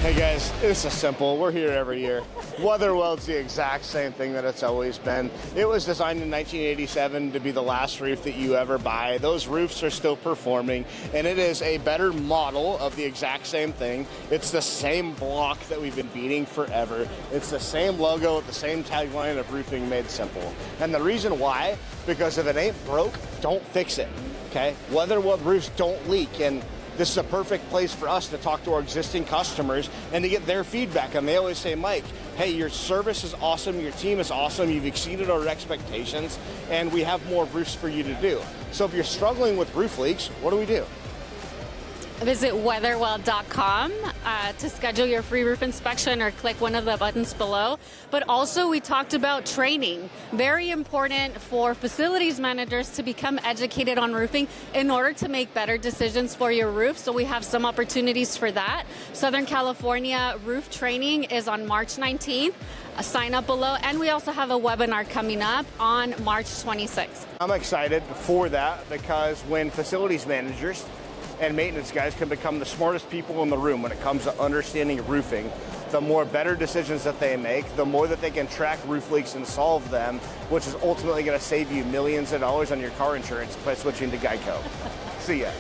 Hey guys, this is simple. We're here every year. WeatherWeld's the exact same thing that it's always been. It was designed in 1987 to be the last roof that you ever buy. Those roofs are still performing, and it is a better model of the exact same thing. It's the same block that we've been beating forever. It's the same logo with the same tagline of roofing made simple. And the reason why, because if it ain't broke, don't fix it, okay? WeatherWeld roofs don't leak, and this is a perfect place for us to talk to our existing customers and to get their feedback. And they always say, Mike, hey, your service is awesome, your team is awesome, you've exceeded our expectations, and we have more roofs for you to do. So if you're struggling with roof leaks, what do we do? Visit weatherweld.com to schedule your free roof inspection or click one of the buttons below. But also we talked about training. Very important for facilities managers to become educated on roofing in order to make better decisions for your roof. So we have some opportunities for that. Southern California roof training is on March 19th. Sign up below. And we also have a webinar coming up on March 26th. I'm excited for that because when facilities managers and maintenance guys can become the smartest people in the room when it comes to understanding roofing, the more better decisions that they make, the more that they can track roof leaks and solve them, which is ultimately going to save you millions of dollars on your car insurance by switching to Geico. See ya.